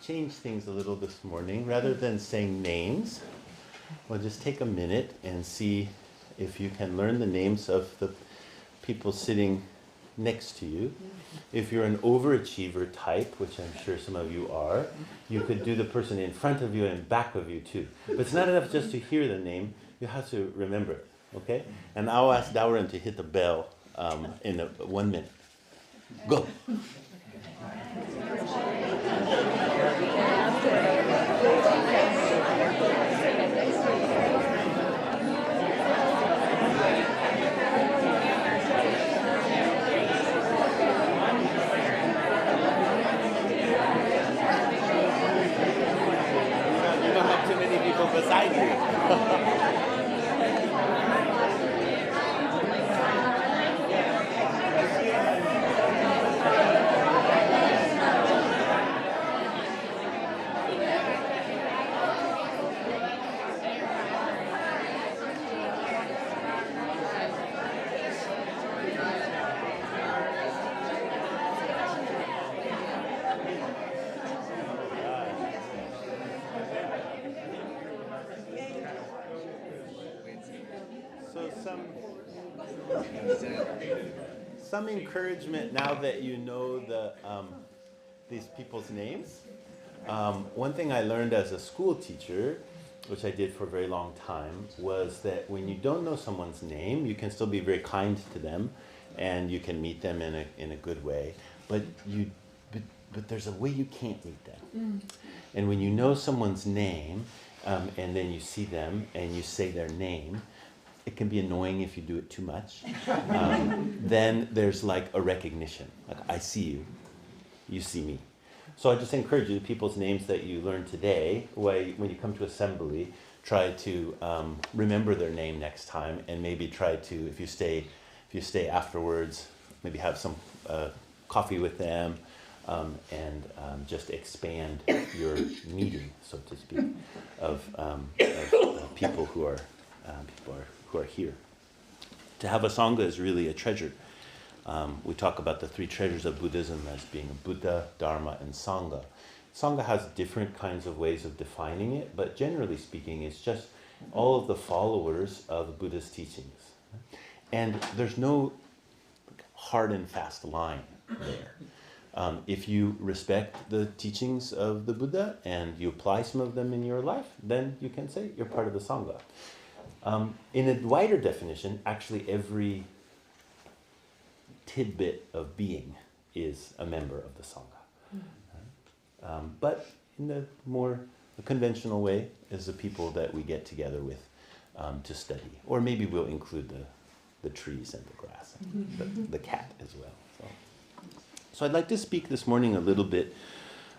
change things a little this morning. Rather than saying names, we'll just take a minute and see if you can learn the names of the people sitting next to you. If you're an overachiever type, which I'm sure some of you are, you could do the person in front of you and back of you too. But it's not enough just to hear the name, you have to remember it, okay? And I'll ask Daoren to hit the bell in 1 minute. Go. Beside you. Some encouragement now that you know these people's names. One thing I learned as a school teacher, which I did for a very long time, was that when you don't know someone's name, you can still be very kind to them, and you can meet them in a good way. But there's a way you can't meet them. And when you know someone's name, and then you see them and you say their name, it can be annoying if you do it too much. Then there's like a recognition. Like, I see you, you see me. So I just encourage you, the people's names that you learned today, when you come to assembly, try to remember their name next time, and maybe try to, if you stay afterwards, maybe have some coffee with them, and just expand your meeting, so to speak, of people who are here. To have a Sangha is really a treasure. We talk about the three treasures of Buddhism as being Buddha, Dharma, and Sangha. Sangha has different kinds of ways of defining it, but generally speaking, it's just all of the followers of Buddha's teachings. And there's no hard and fast line there. If you respect the teachings of the Buddha and you apply some of them in your life, then you can say you're part of the Sangha. In a wider definition, actually every tidbit of being is a member of the Sangha. But in the more conventional way is the people that we get together with to study. Or maybe we'll include the trees and the grass, and the cat as well. So I'd like to speak this morning a little bit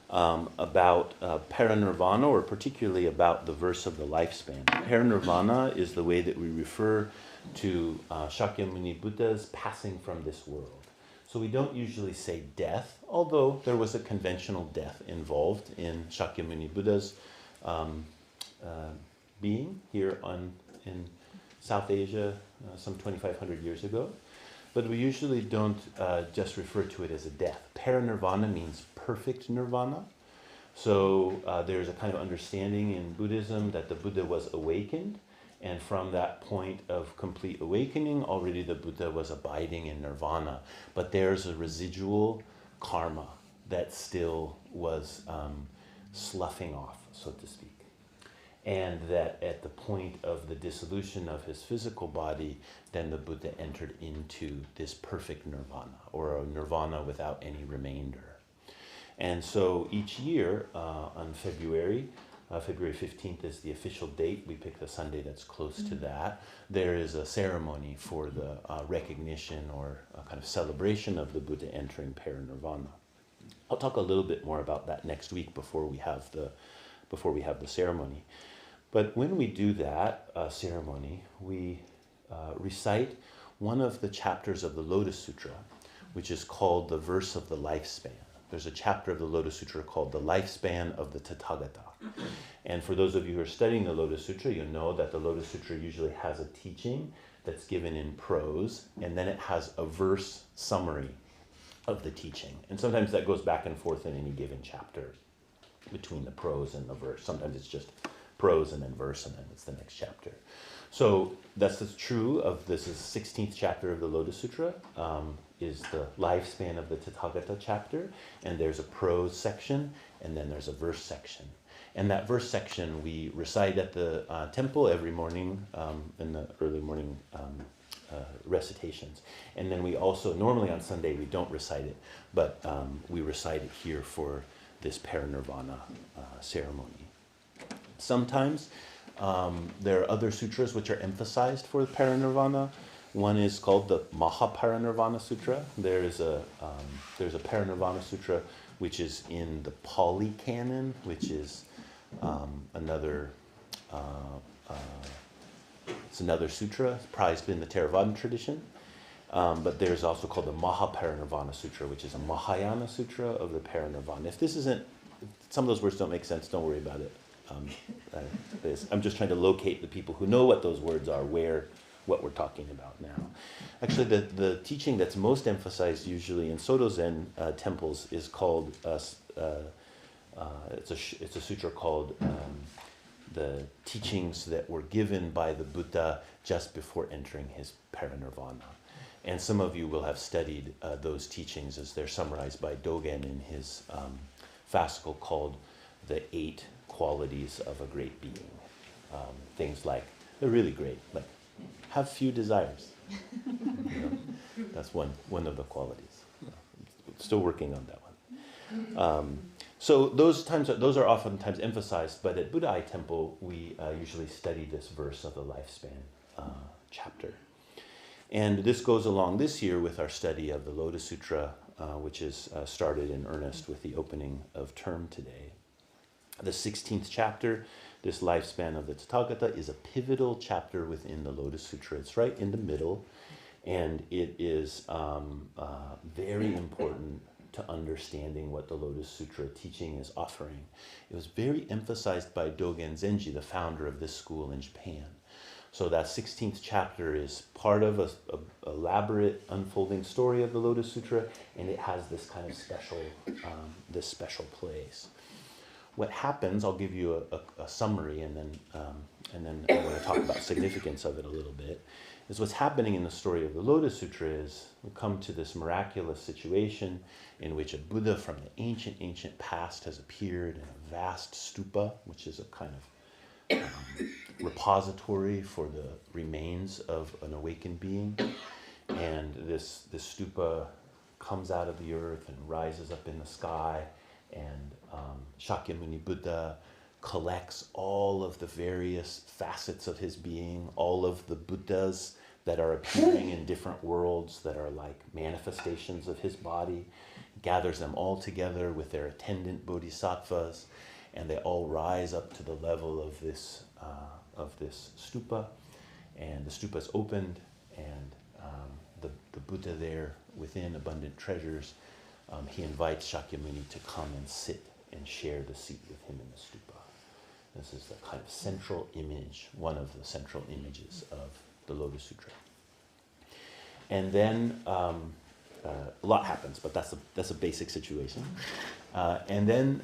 about parinirvana, or particularly about the verse of the lifespan. Parinirvana is the way that we refer to Shakyamuni Buddha's passing from this world. So we don't usually say death, although there was a conventional death involved in Shakyamuni Buddha's being here in South Asia some 2,500 years ago. But we usually don't just refer to it as a death. Parinirvana means perfect nirvana. So there's a kind of understanding in Buddhism that the Buddha was awakened, and from that point of complete awakening, already the Buddha was abiding in nirvana. But there's a residual karma that still was sloughing off, so to speak. And that at the point of the dissolution of his physical body, then the Buddha entered into this perfect nirvana, or a nirvana without any remainder. And so each year on February 15th is the official date. We picked a Sunday that's close to that. There is a ceremony for the recognition or a kind of celebration of the Buddha entering parinirvana. I'll talk a little bit more about that next week before we have the ceremony. But when we do that ceremony, we recite one of the chapters of the Lotus Sutra, which is called the verse of the lifespan. There's a chapter of the Lotus Sutra called the lifespan of the Tathagata. And for those of you who are studying the Lotus Sutra, you'll know that the Lotus Sutra usually has a teaching that's given in prose, and then it has a verse summary of the teaching. And sometimes that goes back and forth in any given chapter. between the prose and the verse. Sometimes it's just prose and then verse and then it's the next chapter. So that's true of this is 16th chapter of the Lotus Sutra, is the lifespan of the Tathagata chapter, and there's a prose section and then there's a verse section. And that verse section we recite at the temple every morning in the early morning recitations. And then we also, normally on Sunday we don't recite it, but we recite it here for this parinirvana ceremony. Sometimes there are other sutras which are emphasized for parinirvana. One is called the Mahaparinirvana Sutra. There's a Parinirvana Sutra which is in the Pali Canon, which is another sutra prized in the Theravadan tradition. But there's also called the Mahaparinirvana Sutra, which is a Mahayana Sutra of the Parinirvana. If some of those words don't make sense, don't worry about it. I'm just trying to locate the people who know what those words are, what we're talking about now. Actually, the teaching that's most emphasized usually in Soto Zen temples is called, it's a sutra called the teachings that were given by the Buddha just before entering his parinirvana. And some of you will have studied those teachings as they're summarized by Dogen in his fascicle called The 8 Qualities of a Great Being. Things like, they're really great, like have few desires. That's one of the qualities. Still working on that one. So those are oftentimes emphasized, but at Buddha Eye Temple we usually study this verse of the lifespan chapter. And this goes along this year with our study of the Lotus Sutra, which is started in earnest with the opening of term today. The 16th chapter, this lifespan of the Tathagata, is a pivotal chapter within the Lotus Sutra. It's right in the middle, and it is very important to understanding what the Lotus Sutra teaching is offering. It was very emphasized by Dogen Zenji, the founder of this school in Japan. So that 16th chapter is part of a elaborate unfolding story of the Lotus Sutra, and it has this kind of special place. What happens, I'll give you a summary, and then I'm going to talk about significance of it a little bit, is what's happening in the story of the Lotus Sutra is we come to this miraculous situation in which a Buddha from the ancient past has appeared in a vast stupa, which is a kind of repository for the remains of an awakened being. And this stupa comes out of the earth and rises up in the sky, and Shakyamuni Buddha collects all of the various facets of his being, all of the Buddhas that are appearing in different worlds that are like manifestations of his body, gathers them all together with their attendant bodhisattvas, and they all rise up to the level of this stupa, and the stupa is opened, and the Buddha there within abundant treasures, he invites Shakyamuni to come and sit and share the seat with him in the stupa. This is the kind of central image, one of the central images of the Lotus Sutra. And then a lot happens, but that's a basic situation. And then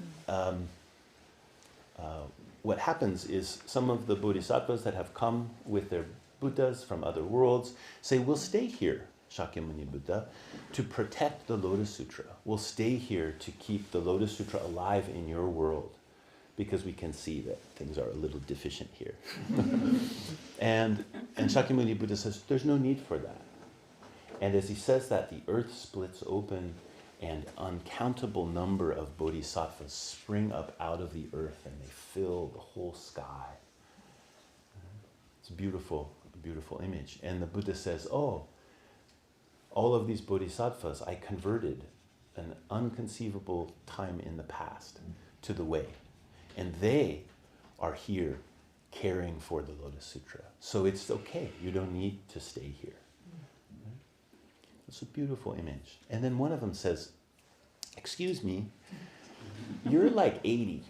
what happens is some of the bodhisattvas that have come with their Buddhas from other worlds say, we'll stay here, Shakyamuni Buddha, to protect the Lotus Sutra. We'll stay here to keep the Lotus Sutra alive in your world, because we can see that things are a little deficient here. and Shakyamuni Buddha says, there's no need for that. And as he says that, the earth splits open, and uncountable number of bodhisattvas spring up out of the earth, and they fill the whole sky. It's a beautiful image. And the Buddha says, oh, all of these bodhisattvas I converted an unconceivable time in the past to the way. And they are here caring for the Lotus Sutra. So it's okay, you don't need to stay here. It's a beautiful image. And then one of them says, excuse me, you're like 80.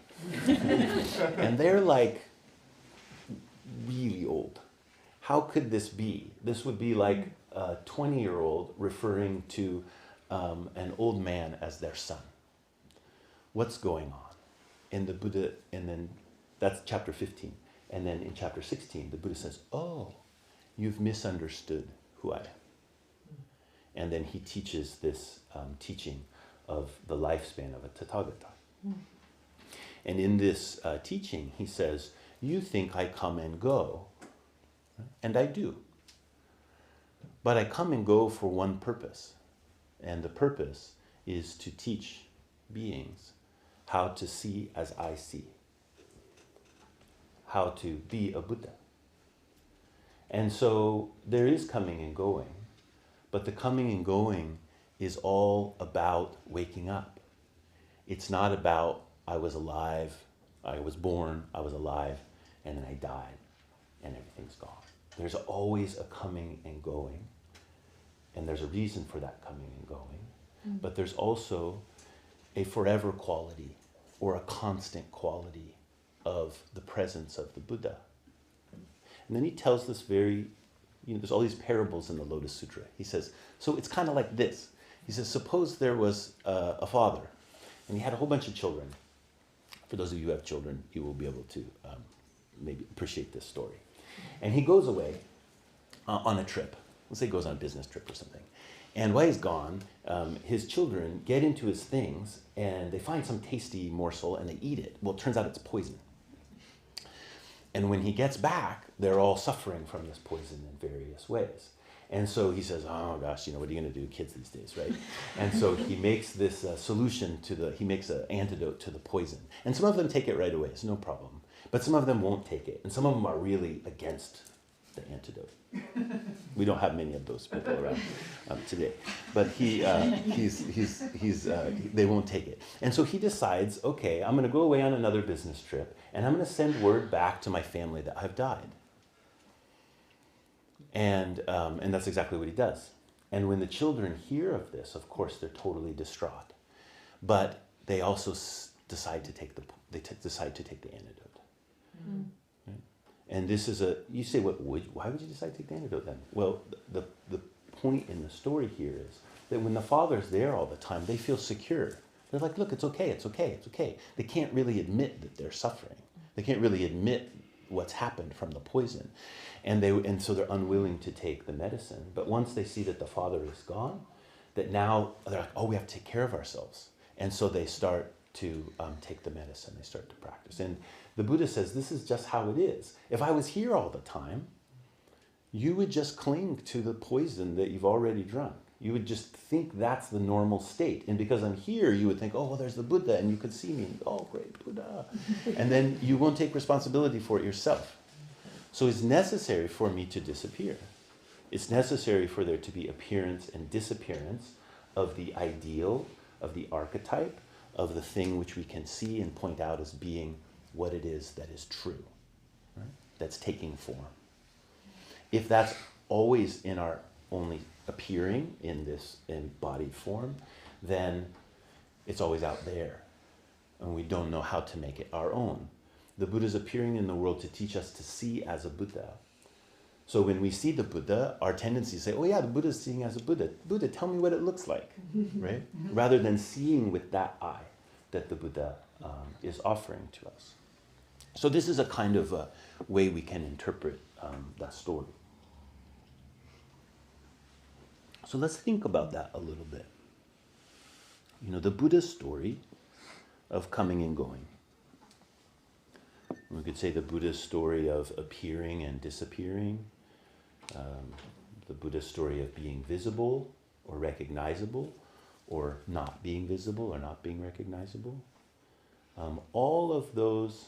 And they're like really old. How could this be? This would be like a 20-year-old referring to an old man as their son. What's going on? and the Buddha, and then that's chapter 15. And then in chapter 16, the Buddha says, oh, you've misunderstood who I am. And then he teaches this teaching of the lifespan of a Tathagata. And in this teaching, he says, you think I come and go, and I do. But I come and go for one purpose. And the purpose is to teach beings how to see as I see, how to be a Buddha. And so there is coming and going, but the coming and going is all about waking up. It's not about I was alive, I was born, I was alive, and then I died, and everything's gone. There's always a coming and going, and there's a reason for that coming and going, but there's also a forever quality or a constant quality of the presence of the Buddha. And then he tells this very, there's all these parables in the Lotus Sutra. He says, so it's kind of like this. He says, suppose there was a father, and he had a whole bunch of children. For those of you who have children, you will be able to maybe appreciate this story. And he goes away on a trip. Let's say he goes on a business trip or something. And while he's gone, his children get into his things, and they find some tasty morsel, and they eat it. Well, it turns out it's poison. And when he gets back, they're all suffering from this poison in various ways. And so he says, oh gosh, what are you going to do, kids these days, right? And so he makes this solution he makes an antidote to the poison. And some of them take it right away, it's no problem. But some of them won't take it. And some of them are really against the antidote. We don't have many of those people around today. But they won't take it. And so he decides, okay, I'm going to go away on another business trip, and I'm going to send word back to my family that I've died. And that's exactly what he does. And when the children hear of this, of course, they're totally distraught. But they also decide to take the antidote. Mm. Right? And this is you say, why would you decide to take the antidote then? Well, the point in the story here is that when the father's there all the time, they feel secure. They're like, look, it's okay, it's okay, it's okay. They can't really admit that they're suffering. They can't really admit what's happened from the poison. And so they're unwilling to take the medicine. But once they see that the father is gone, that now they're like, oh, we have to take care of ourselves. And so they start to take the medicine. They start to practice. And the Buddha says, this is just how it is. If I was here all the time, you would just cling to the poison that you've already drunk. You would just think that's the normal state. And because I'm here, you would think, oh, well, there's the Buddha, and you could see me. Oh, great, Buddha. And then you won't take responsibility for it yourself. So it's necessary for me to disappear. It's necessary for there to be appearance and disappearance of the ideal, of the archetype, of the thing which we can see and point out as being what it is that is true, right? That's taking form. If that's always in our only appearing in this embodied form, then it's always out there, and we don't know how to make it our own. The Buddha's appearing in the world to teach us to see as a Buddha. So when we see the Buddha, our tendency is to say, oh yeah, the Buddha's seeing as a Buddha. Buddha, tell me what it looks like, right? Rather than seeing with that eye that the Buddha is offering to us. So this is a kind of a way we can interpret that story. So let's think about that a little bit. The Buddha's story of coming and going. We could say the Buddha's story of appearing and disappearing, the Buddha's story of being visible or recognizable, or not being visible or not being recognizable. All of those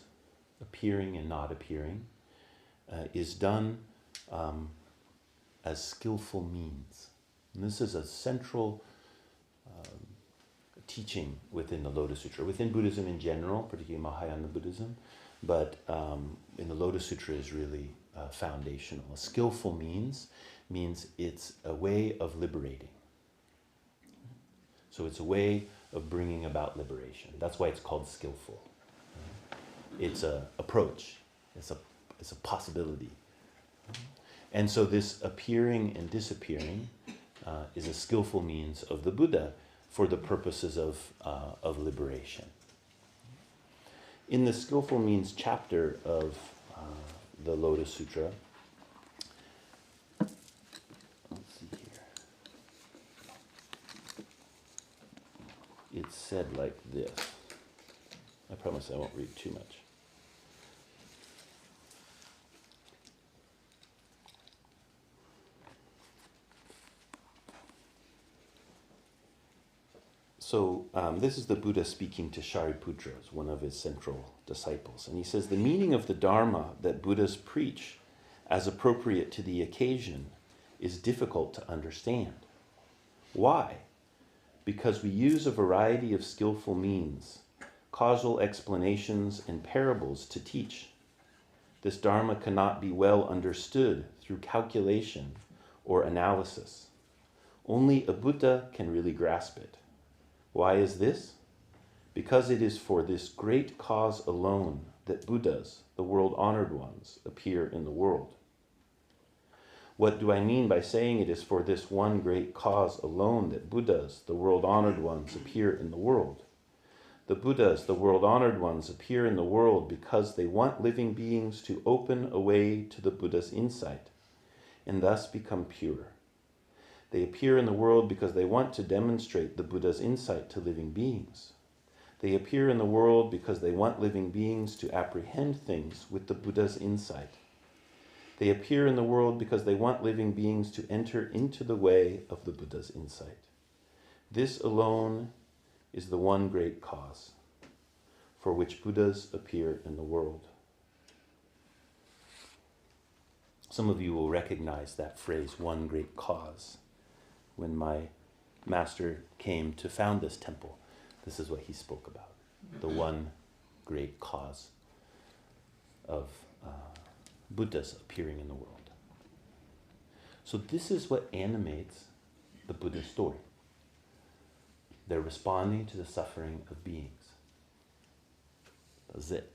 appearing and not appearing is done as skillful means. And this is a central teaching within the Lotus Sutra, within Buddhism in general, particularly Mahayana Buddhism, but in the Lotus Sutra is really foundational. A skillful means it's a way of liberating. So it's a way of bringing about liberation. That's why it's called skillful. It's an approach. It's a possibility. And so this appearing and disappearing is a skillful means of the Buddha for the purposes of liberation. In the Skillful Means chapter of the Lotus Sutra, let's see here. It's said like this. I promise I won't read too much. So this is the Buddha speaking to Shariputra, one of his central disciples. And he says, the meaning of the Dharma that Buddhas preach as appropriate to the occasion is difficult to understand. Why? Because we use a variety of skillful means, causal explanations, and parables to teach. This Dharma cannot be well understood through calculation or analysis. Only a Buddha can really grasp it. Why is this? Because it is for this great cause alone that Buddhas, the world-honored ones, appear in the world. What do I mean by saying it is for this one great cause alone that Buddhas, the world-honored ones, appear in the world? The Buddhas, the world-honored ones, appear in the world because they want living beings to open a way to the Buddha's insight and thus become pure. They appear in the world because they want to demonstrate the Buddha's insight to living beings. They appear in the world because they want living beings to apprehend things with the Buddha's insight. They appear in the world because they want living beings to enter into the way of the Buddha's insight. This alone is the one great cause for which Buddhas appear in the world. Some of you will recognize that phrase, one great cause. When my master came to found this temple, this is what he spoke about, the one great cause of Buddhas appearing in the world. So this is what animates the Buddha story. They're responding to the suffering of beings. That's it.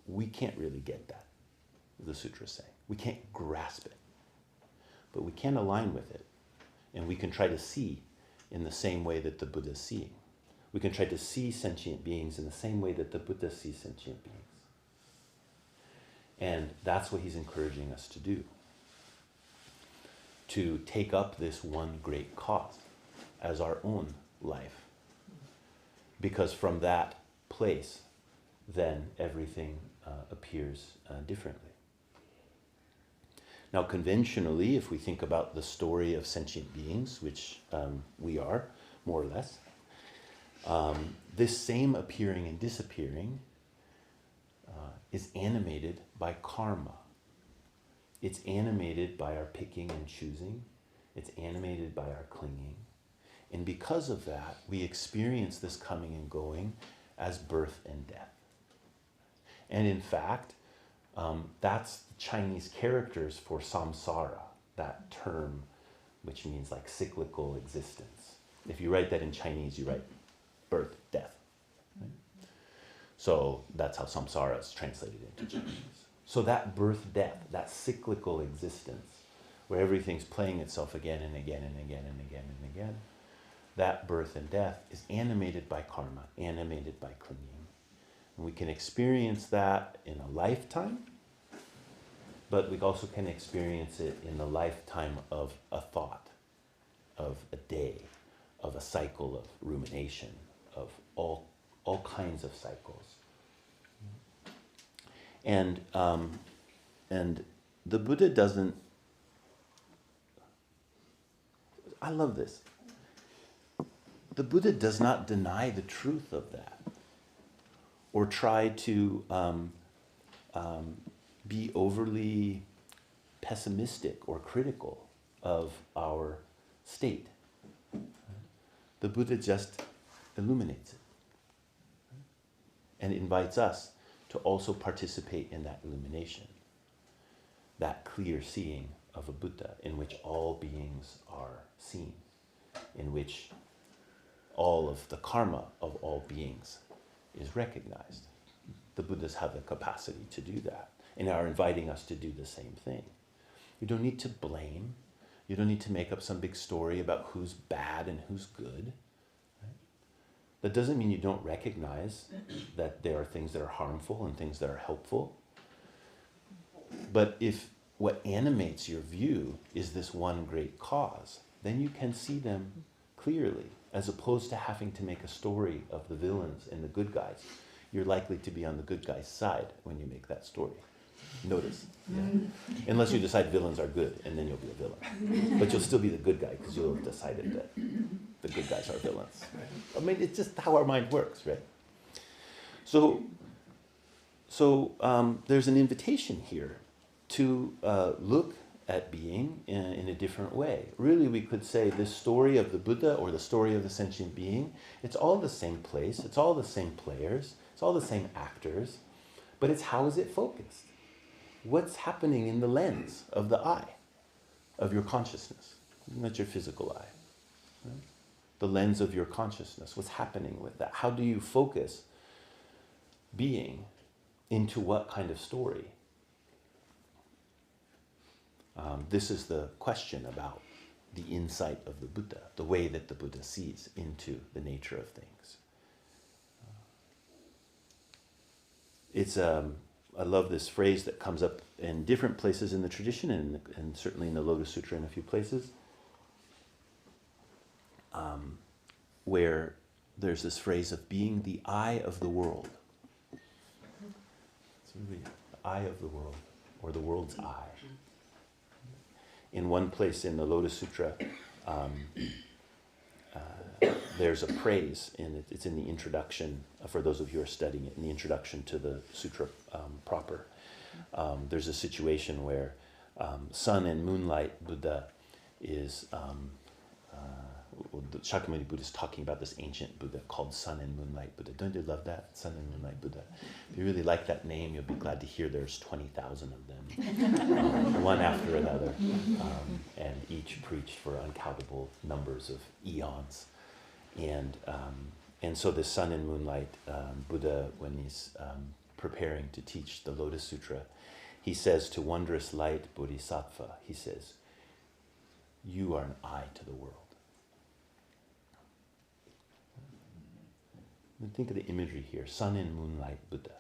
We can't really get that, the sutras say. We can't grasp it, but we can align with it. And we can try to see in the same way that the Buddha is seeing. We can try to see sentient beings in the same way that the Buddha sees sentient beings. And that's what he's encouraging us to do. To take up this one great cause as our own life. Because from that place, then everything appears differently. Now, conventionally, if we think about the story of sentient beings, which we are, more or less, this same appearing and disappearing is animated by karma. It's animated by our picking and choosing. It's animated by our clinging. And because of that, we experience this coming and going as birth and death. And in fact, that's Chinese characters for samsara, that term, which means like cyclical existence. If you write that in Chinese, you write birth, death. Right? So that's how samsara is translated into Chinese. So that birth, death, that cyclical existence, where everything's playing itself again and again and again and again and again, that birth and death is animated by karma, animated by clinging. And we can experience that in a lifetime, but we also can experience it in the lifetime of a thought, of a day, of a cycle of rumination, of all kinds of cycles. And the Buddha doesn't, I love this. The Buddha does not deny the truth of that or try to be overly pessimistic or critical of our state. The Buddha just illuminates it and invites us to also participate in that illumination, that clear seeing of a Buddha in which all beings are seen, in which all of the karma of all beings is recognized. The Buddhas have the capacity to do that and are inviting us to do the same thing. You don't need to blame. You don't need to make up some big story about who's bad and who's good. Right? That doesn't mean you don't recognize that there are things that are harmful and things that are helpful. But if what animates your view is this one great cause, then you can see them clearly, as opposed to having to make a story of the villains and the good guys. You're likely to be on the good guy's side when you make that story. Notice. Yeah. Unless you decide villains are good, and then you'll be a villain. But you'll still be the good guy because you'll have decided that the good guys are villains. I mean, it's just how our mind works, right? So there's an invitation here to look at being in a different way. Really, we could say this story of the Buddha or the story of the sentient being, it's all the same place, it's all the same players, it's all the same actors, but it's how is it focused? What's happening in the lens of the eye, of your consciousness, not your physical eye. Right? The lens of your consciousness, what's happening with that? How do you focus being into what kind of story? This is the question about the insight of the Buddha, the way that the Buddha sees into the nature of things. I love this phrase that comes up in different places in the tradition and certainly in the Lotus Sutra in a few places, where there's this phrase of being the eye of the world. It's really the eye of the world, or the world's eye. In one place in the Lotus Sutra, there's a praise, and it's in the introduction, for those of you who are studying it, in the introduction to the sutra proper. There's a situation where sun and moonlight Buddha is, the Shakyamuni Buddha is talking about this ancient Buddha called Sun and Moonlight Buddha. Don't you love that? Sun and Moonlight Buddha. If you really like that name, you'll be glad to hear there's 20,000 of them, one after another, and each preached for uncountable numbers of eons. And so the Sun and Moonlight Buddha, when he's preparing to teach the Lotus Sutra, he says to Wondrous Light Bodhisattva, he says, "You are an eye to the world." And think of the imagery here, Sun and Moonlight Buddha.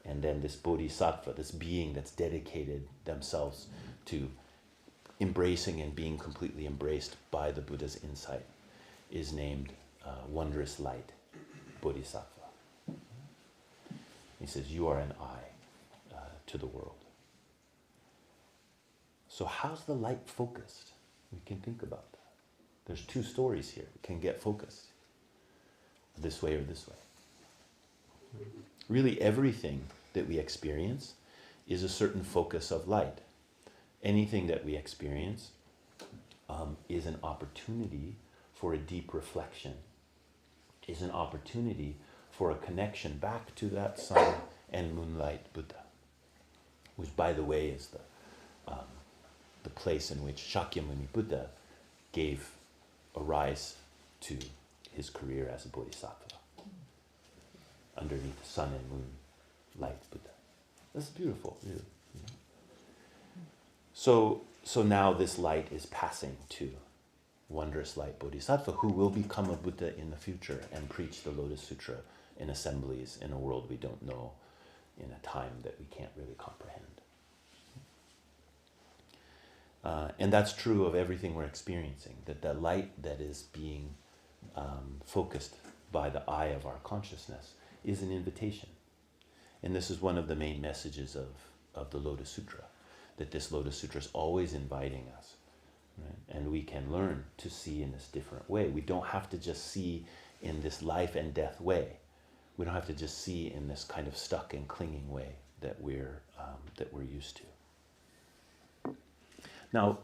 And then this Bodhisattva, this being that's dedicated themselves to embracing and being completely embraced by the Buddha's insight, is named Wondrous Light Bodhisattva. He says, you are an eye to the world. So how's the light focused? We can think about that. There's two stories here. It can get focused this way or this way. Really, everything that we experience is a certain focus of light. Anything that we experience is an opportunity for a deep reflection, is an opportunity for a connection back to that Sun and Moonlight Buddha, which, by the way, is the place in which Shakyamuni Buddha gave a rise to his career as a bodhisattva, underneath the Sun and Moonlight Buddha. That's beautiful, really. So now this light is passing to Wondrous Light Bodhisattva, who will become a Buddha in the future and preach the Lotus Sutra in assemblies in a world we don't know, in a time that we can't really comprehend. And that's true of everything we're experiencing, that the light that is being focused by the eye of our consciousness is an invitation. And this is one of the main messages of the Lotus Sutra, that this Lotus Sutra is always inviting us. Right? And we can learn to see in this different way. We don't have to just see in this life and death way. We don't have to just see in this kind of stuck and clinging way that we're used to. Now,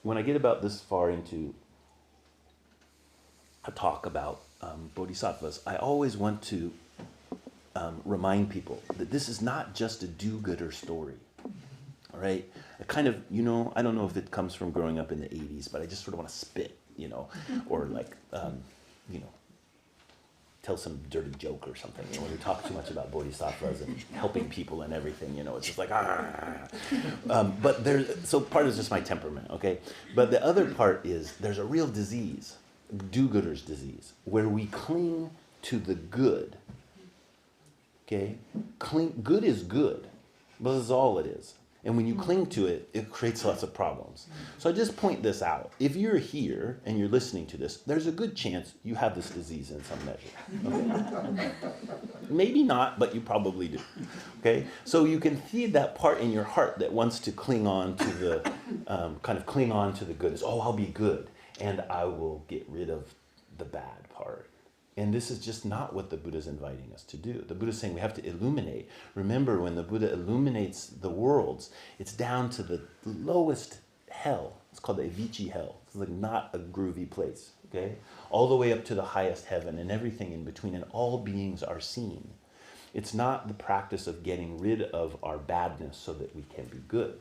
when I get about this far into a talk about bodhisattvas, I always want to remind people that this is not just a do-gooder story. All right? I kind of, I don't know if it comes from growing up in the 80s, but I just sort of want to spit, or like, tell some dirty joke or something. When we talk too much about bodhisattvas and helping people and everything, it's just like, but so part is just my temperament, okay? But the other part is there's a real disease do-gooder's disease, where we cling to the good. Okay? Good is good. But this is all it is. And when you cling to it, it creates lots of problems. So I just point this out. If you're here and you're listening to this, there's a good chance you have this disease in some measure. Okay? Maybe not, but you probably do. Okay? So you can feed that part in your heart that wants to cling on to the, cling on to the good. It's, I'll be good, and I will get rid of the bad part. And this is just not what the Buddha is inviting us to do. The Buddha is saying we have to illuminate. Remember, when the Buddha illuminates the worlds, it's down to the lowest hell. It's called the Avicii hell. It's like not a groovy place, okay? All the way up to the highest heaven and everything in between, and all beings are seen. It's not the practice of getting rid of our badness so that we can be good.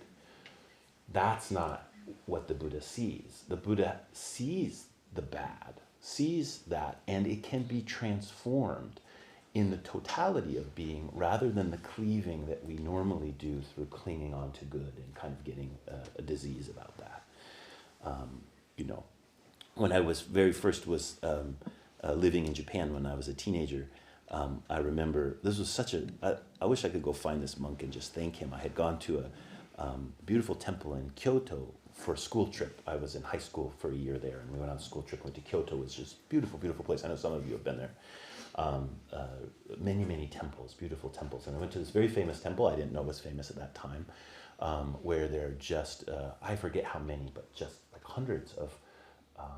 That's not what the Buddha sees. The Buddha sees the bad, sees that, and it can be transformed in the totality of being rather than the cleaving that we normally do through clinging on to good and kind of getting a disease about that. When I was living in Japan when I was a teenager, I remember this was I wish I could go find this monk and just thank him. I had gone to a beautiful temple in Kyoto for a school trip. I was in high school for a year there, and we went on a school trip, went to Kyoto. It was just a beautiful, beautiful place. I know some of you have been there. Many, many temples, beautiful temples. And I went to this very famous temple I didn't know was famous at that time, where there are just, I forget how many, but just like hundreds of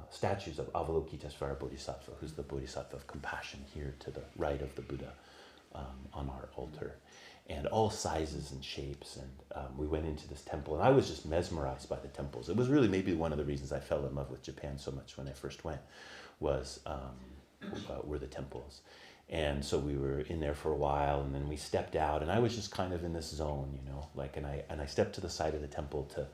statues of Avalokitesvara Bodhisattva, who's the Bodhisattva of compassion here to the right of the Buddha on our altar. And all sizes and shapes, and we went into this temple, and I was just mesmerized by the temples. It was really maybe one of the reasons I fell in love with Japan so much when I first went, were the temples. And so we were in there for a while, and then we stepped out, and I was just kind of in this zone, and I stepped to the side of the temple to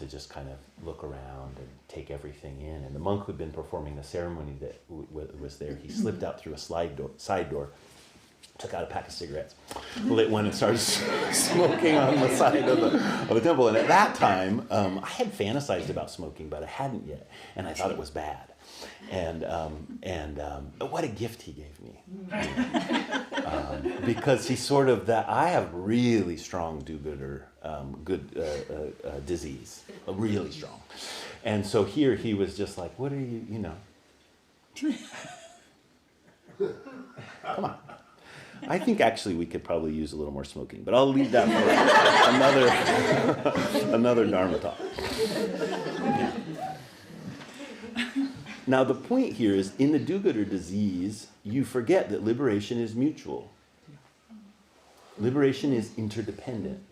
just kind of look around and take everything in. And the monk who'd been performing the ceremony that was there, he slipped out through a side door, took out a pack of cigarettes, lit one, and started smoking on the side of the temple. And at that time, I had fantasized about smoking, but I hadn't yet, and I thought it was bad. And what a gift he gave me, because he sort of I have really strong do-gooder, disease, really strong, and so here he was just like, "What are you, Come on." I think actually we could probably use a little more smoking, but I'll leave that for another Dharma talk. Now the point here is, in the do-gooder disease, you forget that liberation is mutual. Liberation is interdependent.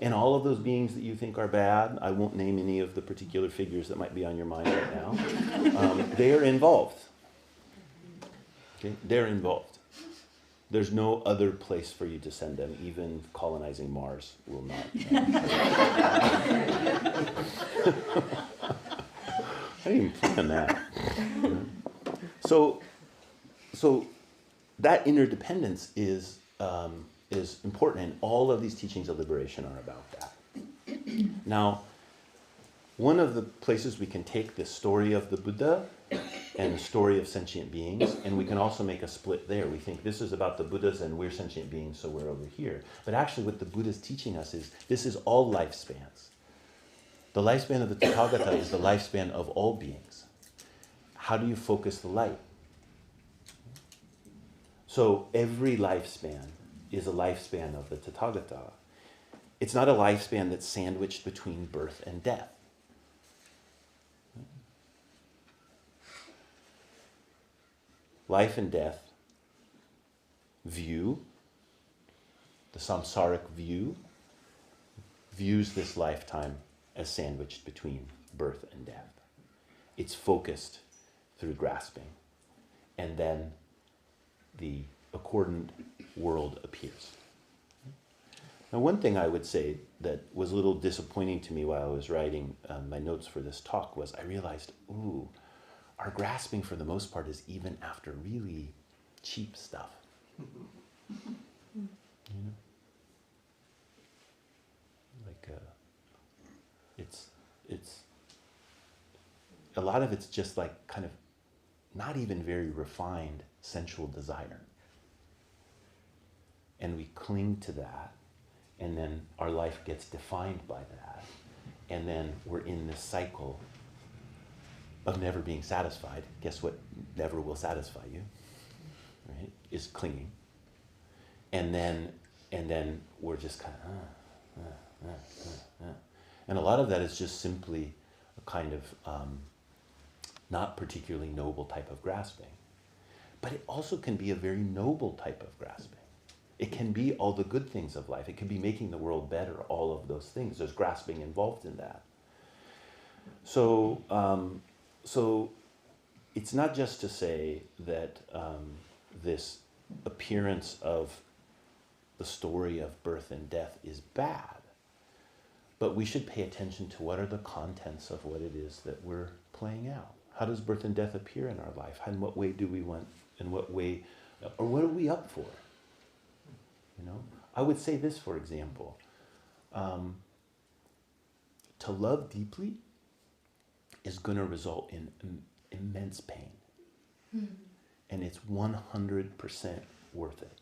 And all of those beings that you think are bad, I won't name any of the particular figures that might be on your mind right now, they are involved. Okay? They're involved. There's no other place for you to send them. Even colonizing Mars will not. I didn't even plan that. So that interdependence is important, and all of these teachings of liberation are about that. Now, one of the places we can take the story of the Buddha and the story of sentient beings, and we can also make a split there. We think this is about the Buddhas and we're sentient beings, so we're over here. But actually what the Buddha is teaching us is this is all lifespans. The lifespan of the Tathagata is the lifespan of all beings. How do you focus the light? So every lifespan is a lifespan of the Tathagata. It's not a lifespan that's sandwiched between birth and death. Life and death view, the samsaric view, views this lifetime as sandwiched between birth and death. It's focused through grasping. And then the accordant world appears. Now, one thing I would say that was a little disappointing to me while I was writing my notes for this talk was I realized, our grasping for the most part is even after really cheap stuff. Like it's a lot of it's just like kind of not even very refined sensual desire. And we cling to that, and then our life gets defined by that. And then we're in this cycle of never being satisfied. Guess what never will satisfy you, right? Is clinging. And then we're just kind of, And a lot of that is just simply a kind of not particularly noble type of grasping. But it also can be a very noble type of grasping. It can be all the good things of life. It can be making the world better, all of those things. There's grasping involved in that. So it's not just to say that this appearance of the story of birth and death is bad, but we should pay attention to what are the contents of what it is that we're playing out. How does birth and death appear in our life? In what way do we want, in what way, or what are we up for? You know, I would say this, for example, to love deeply is going to result in immense pain. And it's 100% worth it.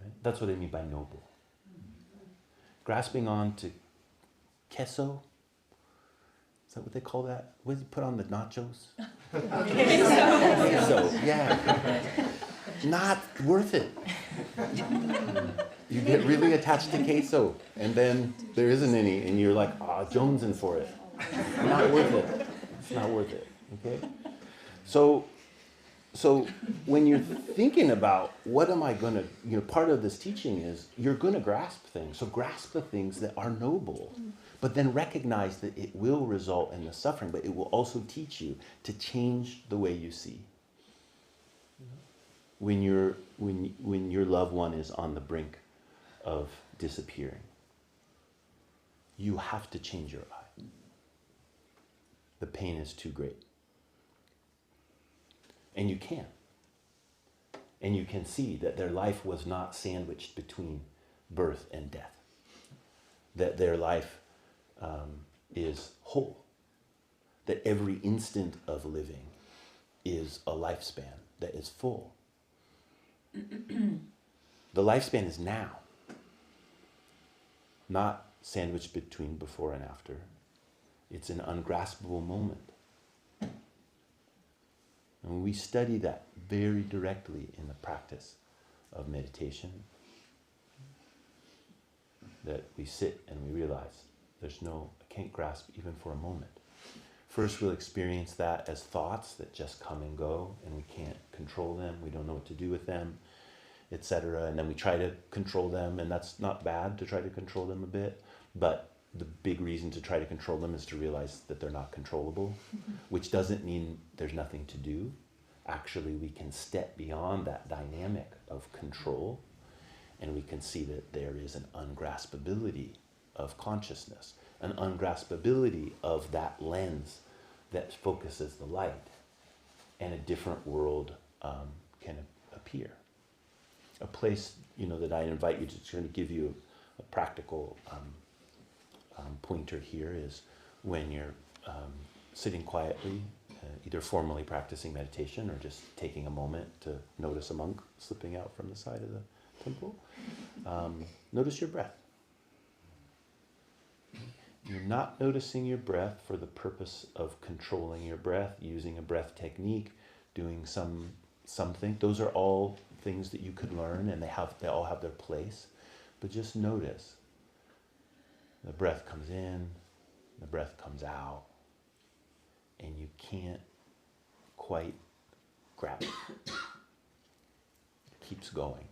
Right? That's what I mean by noble. Grasping on to queso, is that what they call that? What do you put on the nachos? Queso, yeah. Not worth it. You get really attached to queso, and then there isn't any, and you're like, jonesing for it. Not worth it. It's not worth it. Okay? So when you're thinking about what am I going to, part of this teaching is you're going to grasp things. So grasp the things that are noble, but then recognize that it will result in the suffering, but it will also teach you to change the way you see. When your loved one is on the brink of disappearing, you have to change your eye. The pain is too great. And you can. And you can see that their life was not sandwiched between birth and death. That their life is whole. That every instant of living is a lifespan that is full. The lifespan is now, not sandwiched between before and after. It's an ungraspable moment. And we study that very directly in the practice of meditation. That we sit and we realize I can't grasp even for a moment. First we'll experience that as thoughts that just come and go, and we can't control them, we don't know what to do with them, etc. And then we try to control them, and that's not bad to try to control them a bit, but the big reason to try to control them is to realize that they're not controllable, which doesn't mean there's nothing to do. Actually, we can step beyond that dynamic of control, and we can see that there is an ungraspability of consciousness, an ungraspability of that lens that focuses the light, and a different world can appear. A place, that I invite you to sort of give you a practical pointer here is when you're sitting quietly, either formally practicing meditation or just taking a moment to notice a monk slipping out from the side of the temple. Notice your breath. You're not noticing your breath for the purpose of controlling your breath, using a breath technique, doing something. Those are all things that you could learn, and they all have their place. But just notice. The breath comes in, the breath comes out, and you can't quite grab it. It keeps going.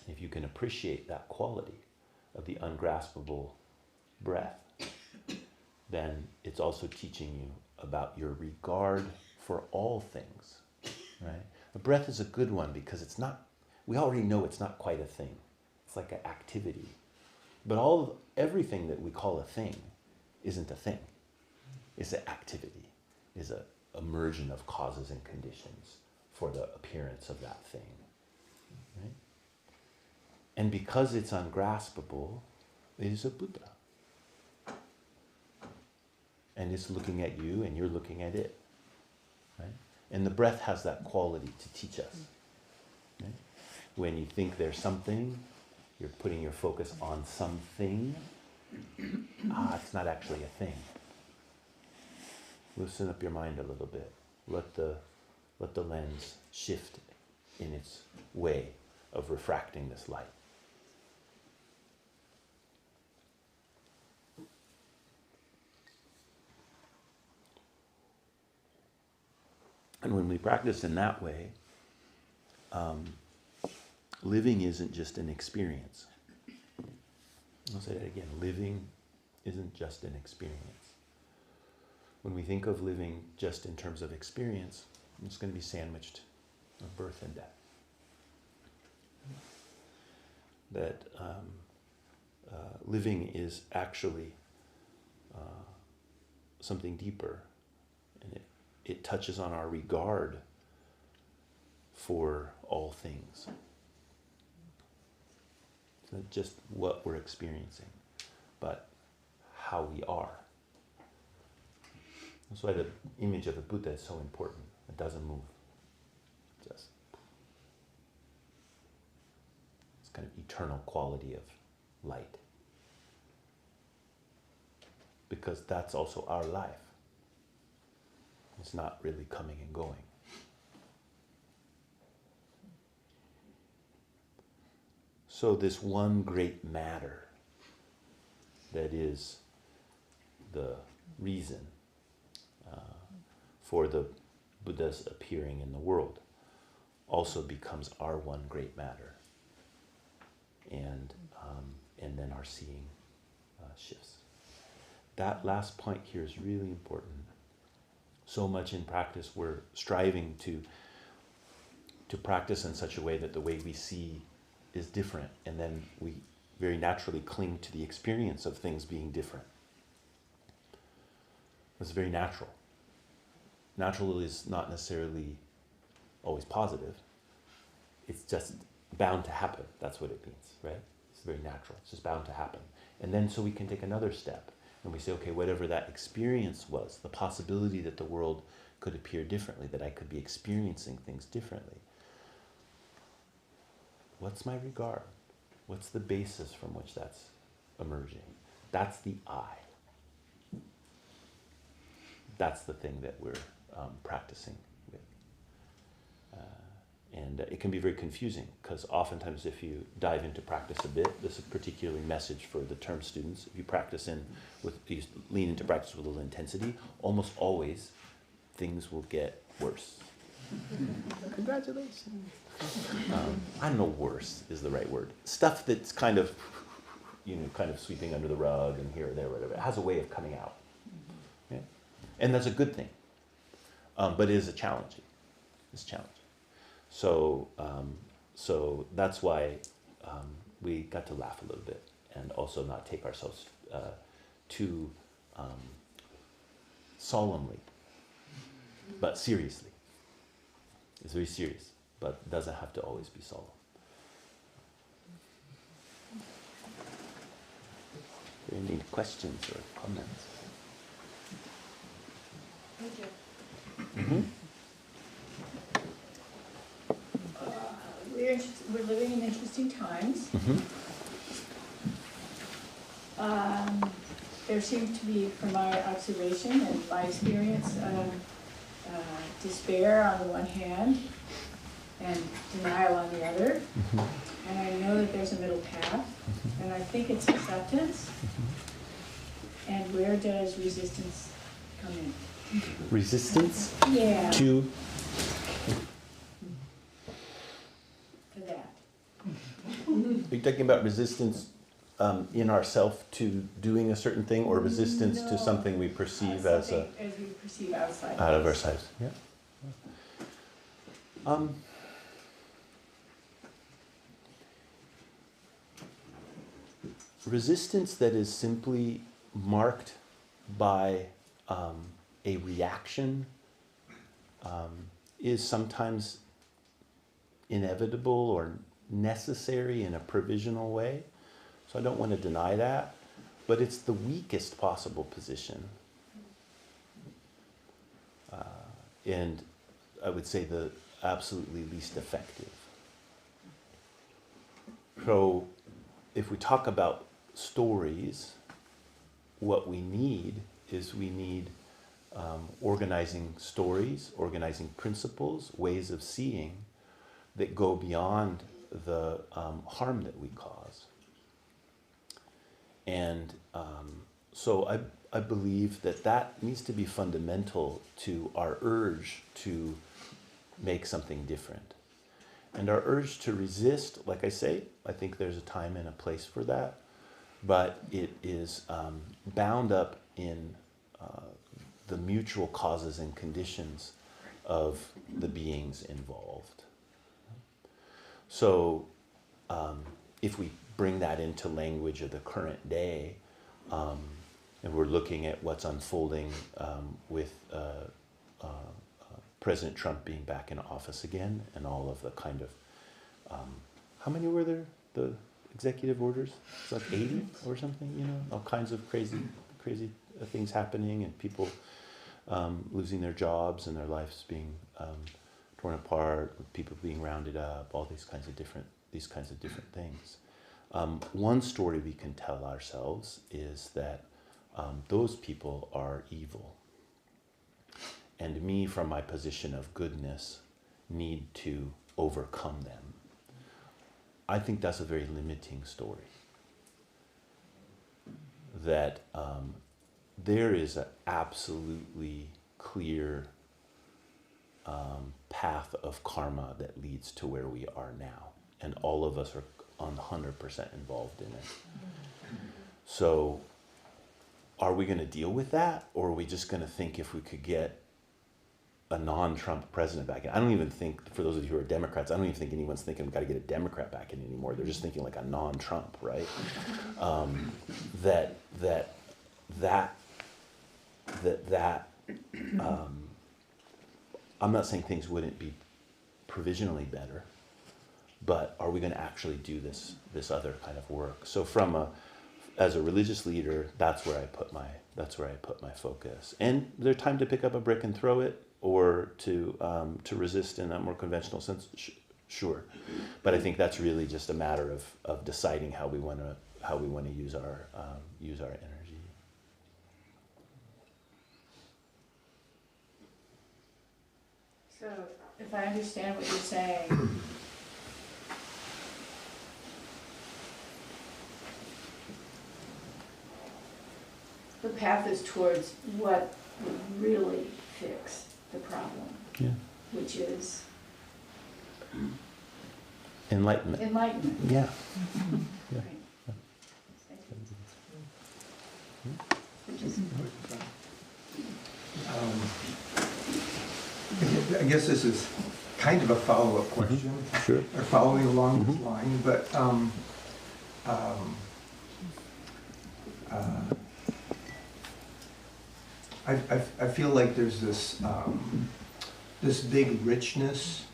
If you can appreciate that quality of the ungraspable breath, then it's also teaching you about your regard for all things, right? The breath is a good one because we already know it's not quite a thing. It's like an activity. But everything that we call a thing isn't a thing. It's an activity, is a immersion of causes and conditions for the appearance of that thing, right? And because it's ungraspable, it is a Buddha. and it's looking at you, and you're looking at it. Right? And the breath has that quality to teach us. Right? When you think there's something, you're putting your focus on something. It's not actually a thing. Loosen up your mind a little bit. Let the lens shift in its way of refracting this light. And when we practice in that way, living isn't just an experience. I'll say that again. Living isn't just an experience. When we think of living just in terms of experience, it's going to be sandwiched of birth and death. That living is actually something deeper, and it touches on our regard for all things. It's not just what we're experiencing, but how we are. That's why the image of the Buddha is so important. It doesn't move. Just it's kind of eternal quality of light. Because that's also our life. It's not really coming and going. So this one great matter that is the reason for the Buddha's appearing in the world also becomes our one great matter. And then our seeing shifts. That last point here is really important. So much in practice we're striving to practice in such a way that the way we see is different, and then we very naturally cling to the experience of things being different. It's very natural. Natural is not necessarily always positive. It's just bound to happen. That's what it means, right? It's very natural. It's just bound to happen. And then so we can take another step and we say, okay, whatever that experience was, the possibility that the world could appear differently, that I could be experiencing things differently. What's my regard? What's the basis from which that's emerging? That's the I. That's the thing that we're practicing with. And it can be very confusing, because oftentimes if you dive into practice a bit, this is a particularly message for the term students, if you you lean into practice with a little intensity, almost always things will get worse. Congratulations. I don't know, worse is the right word. Stuff that's kind of sweeping under the rug and here or there, whatever. It has a way of coming out. Yeah? And that's a good thing. But it is challenging. It's challenging. So that's why we got to laugh a little bit and also not take ourselves too solemnly, but seriously. It's very serious, but it doesn't have to always be solemn. Any questions or comments? Thank you. Mm-hmm. We're living in interesting times. Mm-hmm. There seems to be, from my observation and my experience, despair on the one hand and denial on the other. Mm-hmm. And I know that there's a middle path, and I think it's acceptance. And where does resistance come in? Resistance? Yeah. To that. Are you talking about resistance in ourself to doing a certain thing, or resistance to something we perceive as we perceive outside out of ourselves? Yeah. Resistance that is simply marked by a reaction is sometimes inevitable or necessary in a provisional way. So I don't want to deny that, but it's the weakest possible position and I would say the absolutely least effective. So if we talk about stories, what we need is organizing stories, organizing principles, ways of seeing that go beyond the harm that we cause. And so I believe that needs to be fundamental to our urge to make something different. And our urge to resist, like I say, I think there's a time and a place for that, but it is bound up in the mutual causes and conditions of the beings involved. So if we bring that into language of the current day, and we're looking at what's unfolding with President Trump being back in office again, and all of the kind of, how many were there, the executive orders? It's like 80 or something, you know, all kinds of crazy things happening, and people losing their jobs and their lives being torn apart, people being rounded up, all these kinds of different things. One story we can tell ourselves is that those people are evil, and me, from my position of goodness, need to overcome them. I think that's a very limiting story. That there is an absolutely clear path of karma that leads to where we are now, and all of us are 100% involved in it. So are we going to deal with that, or are we just going to think if we could get a non-Trump president back in? I don't even think, for those of you who are Democrats, I don't even think anyone's thinking we've got to get a Democrat back in anymore. They're just thinking like a non-Trump, right? I'm not saying things wouldn't be provisionally better, but are we going to actually do this other kind of work? So as a religious leader, that's where I put my focus. And there's time to pick up a brick and throw it, or to resist in a more conventional sense. Sure, but I think that's really just a matter of deciding how we want to use our energy. So, if I understand what you're saying, the path is towards what would really fix the problem, Yeah. which is Enlightenment. enlightenment. Yeah. Yeah. Right. Which is I guess this is kind of a follow-up question, Sure. or following along this line, but I feel like there's this this big richness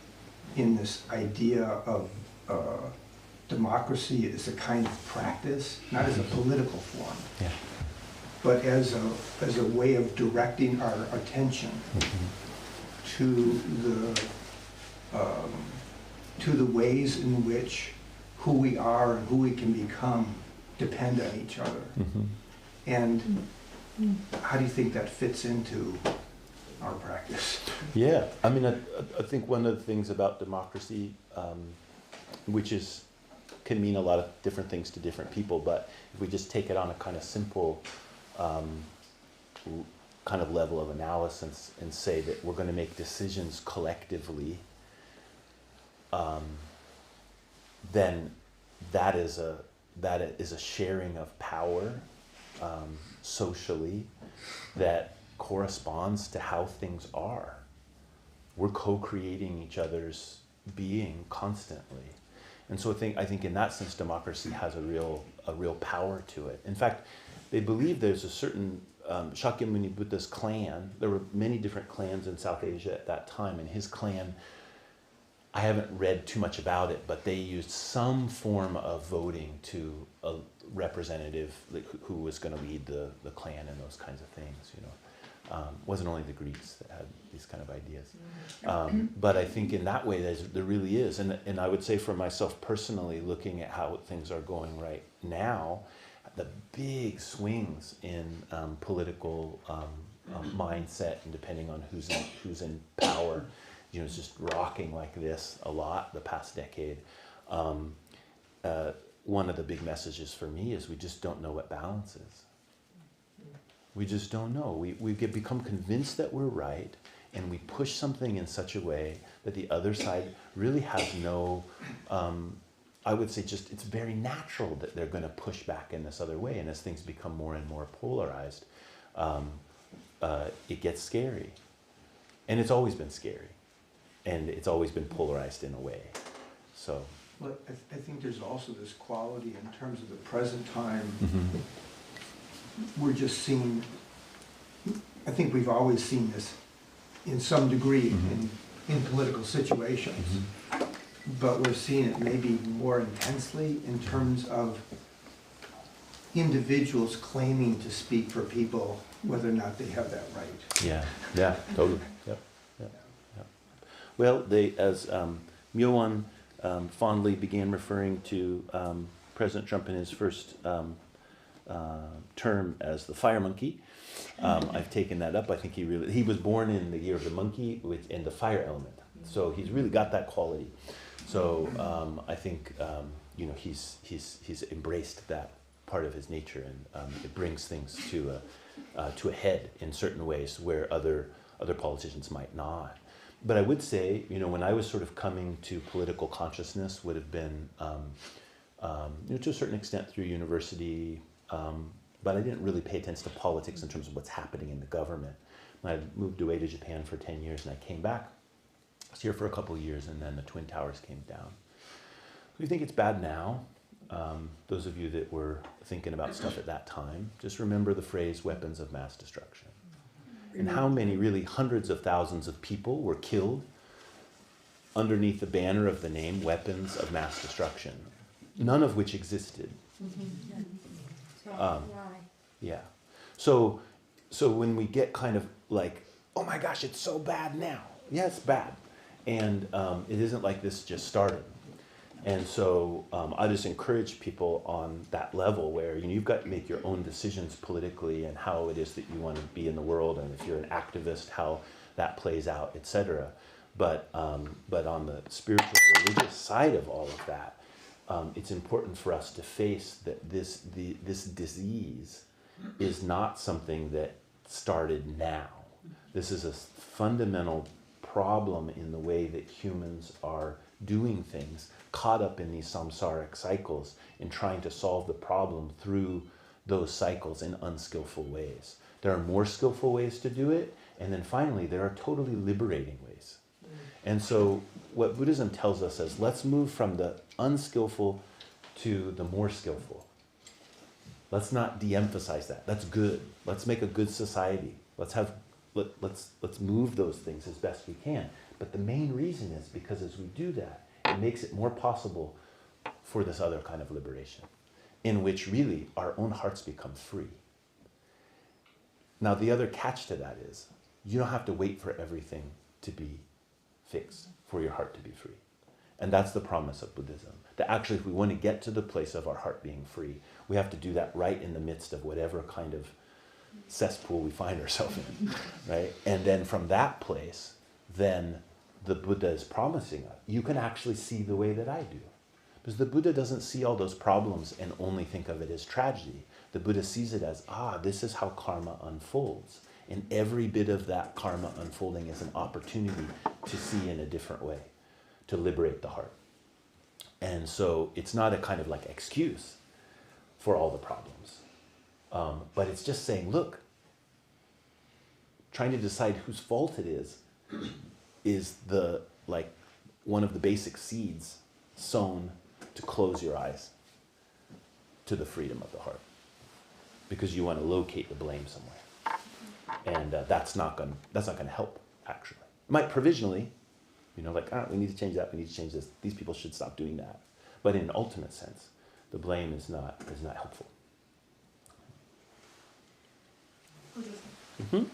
in this idea of democracy as a kind of practice, not as a political form, Yeah. but as a way of directing our attention to the ways in which who we are and who we can become depend on each other. And how do you think that fits into our practice? Yeah, I mean, I think one of the things about democracy, which can mean a lot of different things to different people, but if we just take it on a kind of simple kind of level of analysis and say that we're going to make decisions collectively, then that is a sharing of power socially that corresponds to how things are. We're co-creating each other's being constantly. And so I think in that sense, democracy has a real power to it. In fact, they believe there's a certain Shakyamuni Buddha's clan. There were many different clans in South Asia at that time, and his clan, I haven't read too much about it, but they used some form of voting to a representative who was going to lead the clan and those kinds of things. You know, wasn't only the Greeks that had these kind of ideas. But I think in that way there really is. And I would say for myself personally, looking at how things are going right now, the big swings in political mindset, and depending on who's in power, it's just rocking like this a lot the past decade. One of the big messages for me is we just don't know what balance is. We just don't know. We become convinced that we're right, and we push something in such a way that the other side really has no, I would say it's very natural that they're going to push back in this other way. And as things become more and more polarized, it gets scary. And it's always been scary. And it's always been polarized in a way. So. Well, I think there's also this quality in terms of the present time. We're just seeing, I think we've always seen this in some degree in political situations, but we're seeing it maybe more intensely in terms of individuals claiming to speak for people, whether or not they have that right. Yeah, totally. Yep. Well, as Myowan fondly began referring to President Trump in his first term as the fire monkey. I've taken that up. I think he was born in the year of the monkey in the fire element. So he's really got that quality. So I think he's embraced that part of his nature, and it brings things to a head in certain ways where other politicians might not. But I would say, when I was sort of coming to political consciousness, would have been, to a certain extent through university, but I didn't really pay attention to politics in terms of what's happening in the government. I moved away to Japan for 10 years, and I came back. I was here for a couple of years, and then the Twin Towers came down. We think it's bad now. Those of you that were thinking about stuff at that time, just remember the phrase weapons of mass destruction. And how many, really hundreds of thousands of people were killed underneath the banner of the name weapons of mass destruction, none of which existed. Yeah. So when we get kind of like, oh my gosh, it's so bad now. Yeah, it's bad. And it isn't like this just started. And so I just encourage people on that level where you've got to make your own decisions politically and how it is that you want to be in the world, and if you're an activist, how that plays out, etc. But on the spiritual, religious side of all of that, it's important for us to face that this disease is not something that started now. This is a fundamental problem in the way that humans are doing things, caught up in these samsaric cycles and trying to solve the problem through those cycles in unskillful ways. There are more skillful ways to do it, and then finally there are totally liberating ways. And so what Buddhism tells us is, let's move from the unskillful to the more skillful. Let's not de-emphasize that. That's good. Let's make a good society. Let's move those things as best we can. But the main reason is because as we do that, it makes it more possible for this other kind of liberation, in which really our own hearts become free. Now the other catch to that is, you don't have to wait for everything to be fixed for your heart to be free. And that's the promise of Buddhism. That actually, if we want to get to the place of our heart being free, we have to do that right in the midst of whatever kind of cesspool we find ourselves in, right? And then from that place, then the Buddha is promising us, you can actually see the way that I do. Because the Buddha doesn't see all those problems and only think of it as tragedy. The Buddha sees it as, this is how karma unfolds. And every bit of that karma unfolding is an opportunity to see in a different way, to liberate the heart. And so it's not a kind of like excuse for all the problems. But it's just saying, look, trying to decide whose fault it is one of the basic seeds sown to close your eyes to the freedom of the heart, because you want to locate the blame somewhere, and that's not going to help. Actually, it might provisionally, we need to change that, we need to change this. These people should stop doing that. But in an ultimate sense, the blame is not helpful. Buddhism.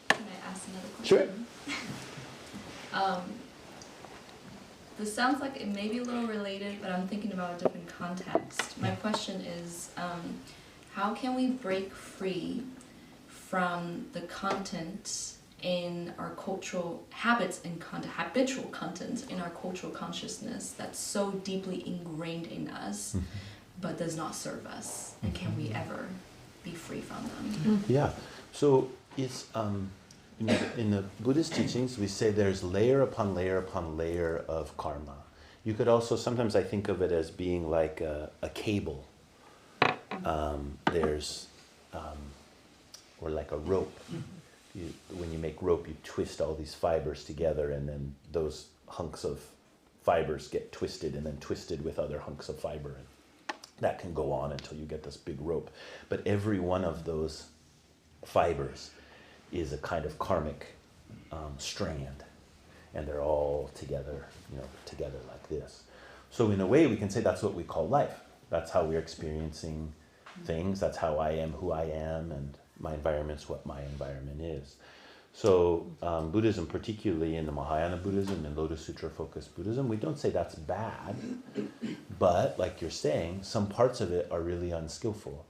Can I ask another Sure. question? This sounds like it may be a little related, but I'm thinking about a different context. My question is, how can we break free from the content in our cultural habits and habitual content in our cultural consciousness that's so deeply ingrained in us, but does not serve us? And can we ever be free from them? Yeah. So it's in the Buddhist teachings, we say there's layer upon layer upon layer of karma. You could also, sometimes I think of it as being like a cable. Or like a rope. When you make rope, you twist all these fibers together, and then those hunks of fibers get twisted and then twisted with other hunks of fiber. And that can go on until you get this big rope. But every one of those fibers is a kind of karmic strand, and they're all together, together like this. So in a way, we can say that's what we call life. That's how we're experiencing things. That's how I am who I am, and my environment's what my environment is. So Buddhism, particularly in the Mahayana Buddhism and Lotus Sutra focused Buddhism, we don't say that's bad, but like you're saying, some parts of it are really unskillful.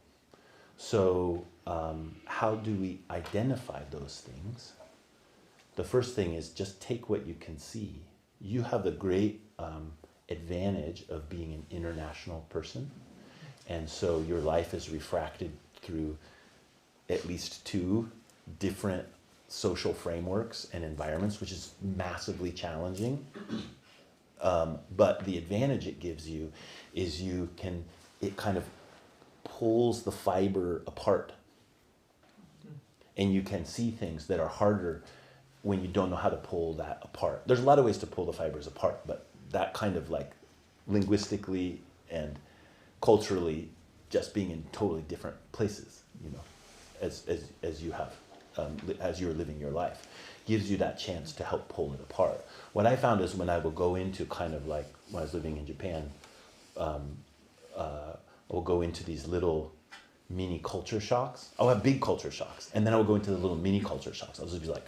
So how do we identify those things? The first thing is just take what you can see. You have the great advantage of being an international person, and so your life is refracted through at least 2 different social frameworks and environments, which is massively challenging. But the advantage it gives you is it kind of pulls the fiber apart. And you can see things that are harder when you don't know how to pull that apart. There's a lot of ways to pull the fibers apart, but that kind of like linguistically and culturally just being in totally different places, as you have, as you're living your life, gives you that chance to help pull it apart. What I found is when I will go into kind of like, when I was living in Japan, I'll go into these little mini culture shocks. I'll have big culture shocks, and then I'll go into the little mini culture shocks. I'll just be like,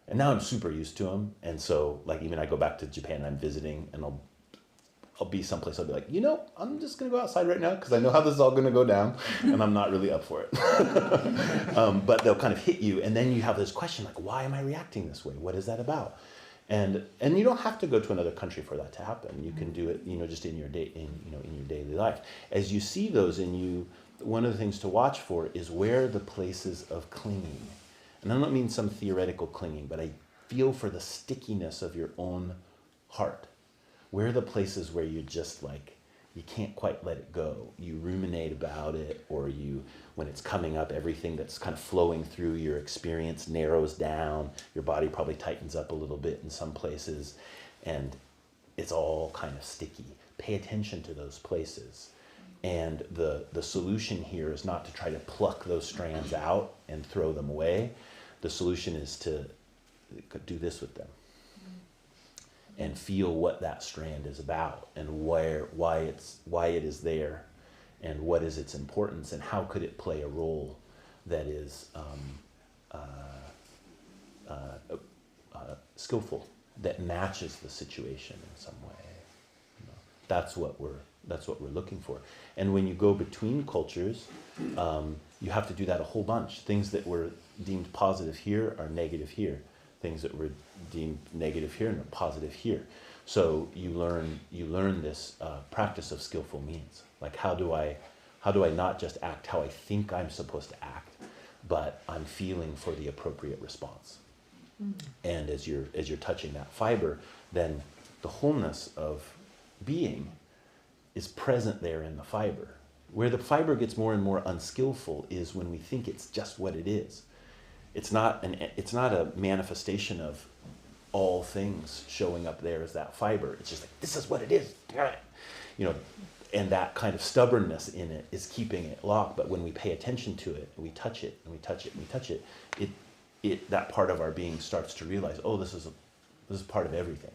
and now I'm super used to them. And so like, even I go back to Japan, I'm visiting, and I'll be someplace, I'll be like, I'm just going to go outside right now because I know how this is all going to go down, and I'm not really up for it. But they'll kind of hit you, and then you have this question like, why am I reacting this way? What is that about? And you don't have to go to another country for that to happen. You can do it, just in your daily life. As you see those, one of the things to watch for is where are the places of clinging. And I don't mean some theoretical clinging, but I feel for the stickiness of your own heart. Where are the places where you just like, you can't quite let it go? You ruminate about it, or when it's coming up, everything that's kind of flowing through your experience narrows down. Your body probably tightens up a little bit in some places, and it's all kind of sticky. Pay attention to those places. And the solution here is not to try to pluck those strands out and throw them away. The solution is to do this with them and feel what that strand is about, and why it is there, and what is its importance, and how could it play a role that is skillful, that matches the situation in some way. That's what we're looking for. And when you go between cultures, you have to do that a whole bunch. Things that were deemed positive here are negative here. Things that were deemed negative here and are positive here. So you learn this practice of skillful means. Like how do I not just act how I think I'm supposed to act, but I'm feeling for the appropriate response. And as you're touching that fiber, then the wholeness of being is present there in the fiber. Where the fiber gets more and more unskillful is when we think it's just what it is. It's not a manifestation of all things showing up there as that fiber. It's just like, this is what it is. And that kind of stubbornness in it is keeping it locked. But when we pay attention to it, and we touch it, and we touch it, and we touch it, that part of our being starts to realize, oh, this is part of everything.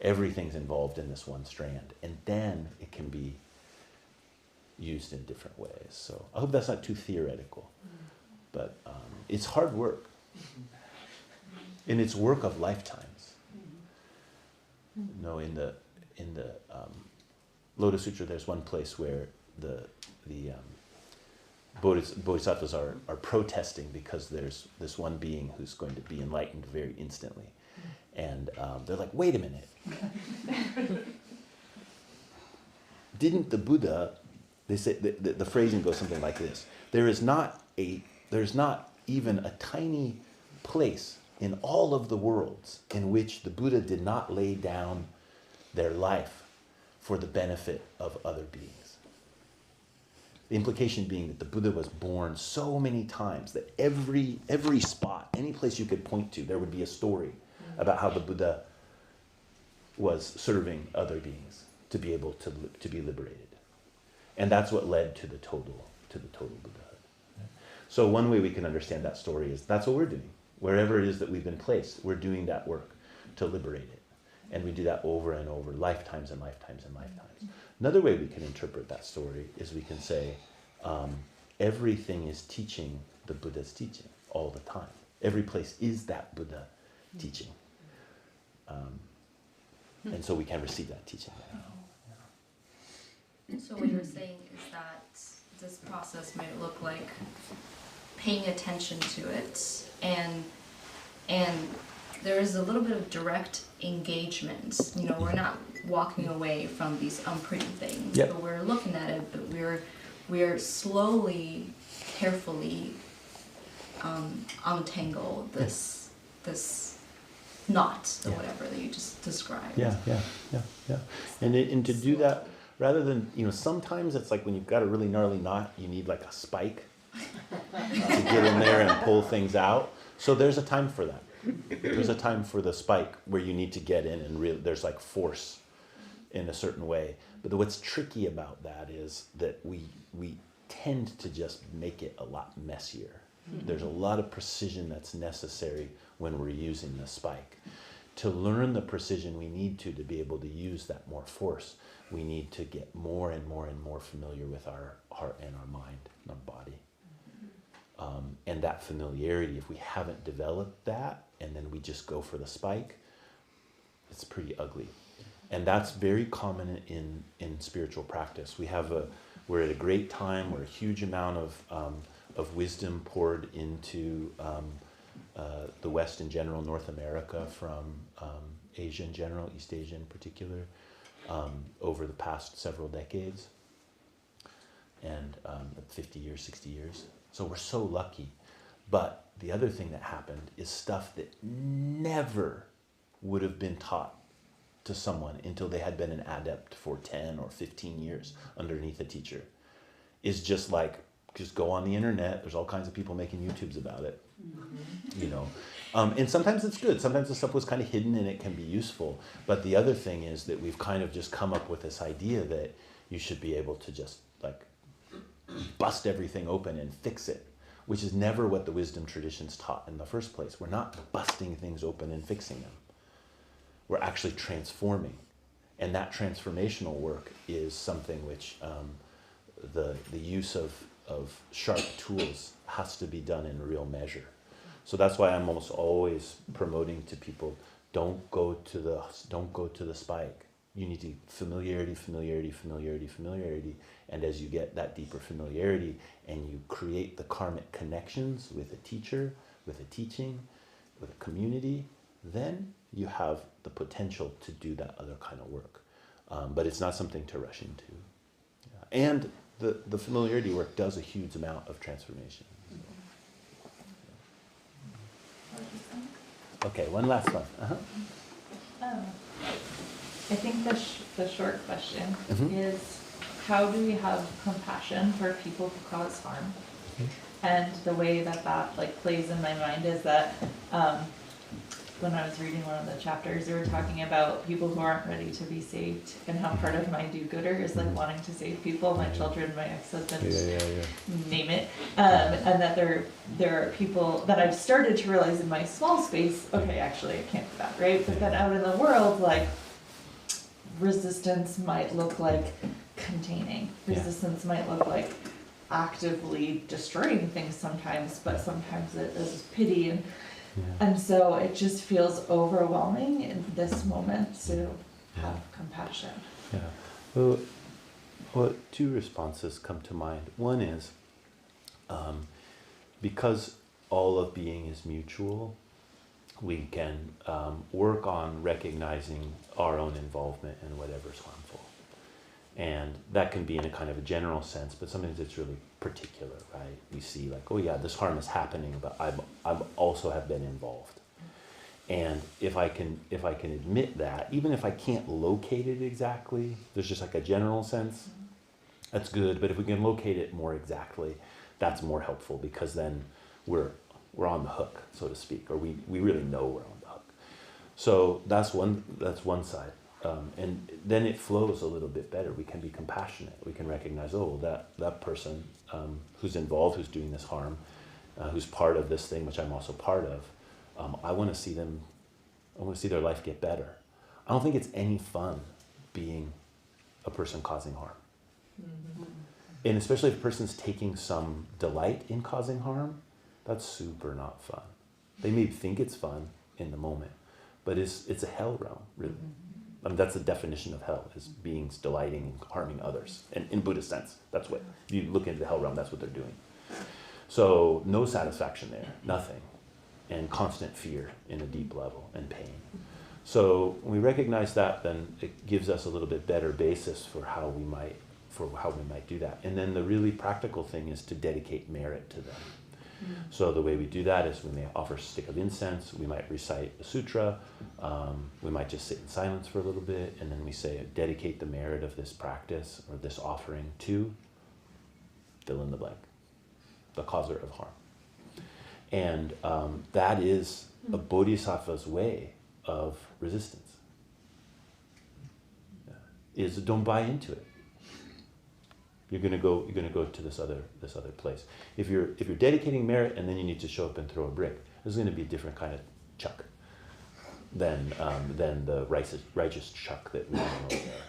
Everything's involved in this one strand. And then it can be used in different ways. So I hope that's not too theoretical. But it's hard work. in its work of lifetimes. No, in the Lotus Sutra, there's one place where the bodhisattvas are protesting because there's this one being who's going to be enlightened very instantly. And they're like, wait a minute. Didn't the Buddha, they say, the phrasing goes something like this: there's not even a tiny place in all of the worlds in which the Buddha did not lay down their life for the benefit of other beings. The implication being that the Buddha was born so many times that every spot, any place you could point to, there would be a story about how the Buddha was serving other beings to be able to be liberated. And that's what led to the total Buddhahood. So one way we can understand that story is that's what we're doing. Wherever it is that we've been placed, we're doing that work to liberate it. And we do that over and over, lifetimes and lifetimes and lifetimes. Another way we can interpret that story is we can say, everything is teaching the Buddha's teaching all the time. Every place is that Buddha teaching. And so we can receive that teaching. So what you're saying is that this process might look like paying attention to it, and there is a little bit of direct engagement. You know, we're not walking away from these unpretty things, Yep. but we're looking at it, but we're slowly, carefully untangle this knot or whatever that you just described. Yeah. And to do that, rather than, sometimes it's like when you've got a really gnarly knot, you need like a spike to get in there and pull things out. So there's a time for that. There's a time for the spike where you need to get in and there's like force in a certain way. But what's tricky about that is that we tend to just make it a lot messier. There's a lot of precision that's necessary when we're using the spike. To learn the precision we need to be able to use that more force, we need to get more and more and more familiar with our heart and our mind and our body. And that familiarity, if we haven't developed that, and then we just go for the spike, it's pretty ugly. And that's very common in spiritual practice. We're at a great time where a huge amount of wisdom poured into the West in general, North America, from Asia in general, East Asia in particular, over the past several decades, and 50 years, 60 years. So we're so lucky. But the other thing that happened is stuff that never would have been taught to someone until they had been an adept for 10 or 15 years underneath a teacher. Is just go on the internet. There's all kinds of people making YouTubes about it. And sometimes it's good. Sometimes the stuff was kind of hidden and it can be useful. But the other thing is that we've kind of just come up with this idea that you should be able to just bust everything open and fix it, which is never what the wisdom traditions taught in the first place. We're not busting things open and fixing them. We're actually transforming. And that transformational work is something which the use of sharp tools has to be done in real measure. So that's why I'm almost always promoting to people, don't go to the spike. You need to familiarity. And as you get that deeper familiarity and you create the karmic connections with a teacher, with a teaching, with a community, then you have the potential to do that other kind of work. But it's not something to rush into. And the familiarity work does a huge amount of transformation. Okay, one last one. I think the short question is, how do we have compassion for people who cause harm? And the way that plays in my mind is that when I was reading one of the chapters, they were talking about people who aren't ready to be saved, and how part of my do-gooder is wanting to save people, my children, my ex-husband, name it, and that there are people that I've started to realize in my small space, okay, actually I can't do that, right? But then out in the world, resistance might look like containing. Resistance might look like actively destroying things sometimes, but sometimes it is pity. And And so it just feels overwhelming in this moment to have compassion. Yeah. Well, two responses come to mind. One is, because all of being is mutual, we can work on recognizing our own involvement in whatever's harmful. And that can be in a kind of a general sense, but sometimes it's really particular, right? We see like, oh yeah, this harm is happening, but I've also have been involved. And if I can admit that, even if I can't locate it exactly, there's just like a general sense, that's good. But if we can locate it more exactly, that's more helpful, because then we're on the hook, so to speak, or we really know we're on the hook. So that's one side. And then it flows a little bit better. We can be compassionate. We can recognize, oh, that person who's involved, who's doing this harm, who's part of this thing, which I'm also part of, I want to see their life get better. I don't think it's any fun being a person causing harm. Mm-hmm. And especially if a person's taking some delight in causing harm, that's super not fun. They may think it's fun in the moment, but it's a hell realm, really. I mean, that's the definition of hell, is beings delighting in harming others. And in Buddhist sense, that's what, if you look into the hell realm, that's what they're doing. So no satisfaction there, nothing. And constant fear in a deep level, and pain. So when we recognize that, then it gives us a little bit better basis for how we might do that. And then the really practical thing is to dedicate merit to them. So the way we do that is we may offer a stick of incense, we might recite a sutra, we might just sit in silence for a little bit, and then we say, dedicate the merit of this practice or this offering to fill in the blank, the causer of harm. And that is a bodhisattva's way of resistance. Is don't buy into it. You're gonna go to this other place. If you're dedicating merit and then you need to show up and throw a brick, there's gonna be a different kind of chuck than the righteous chuck that we know there.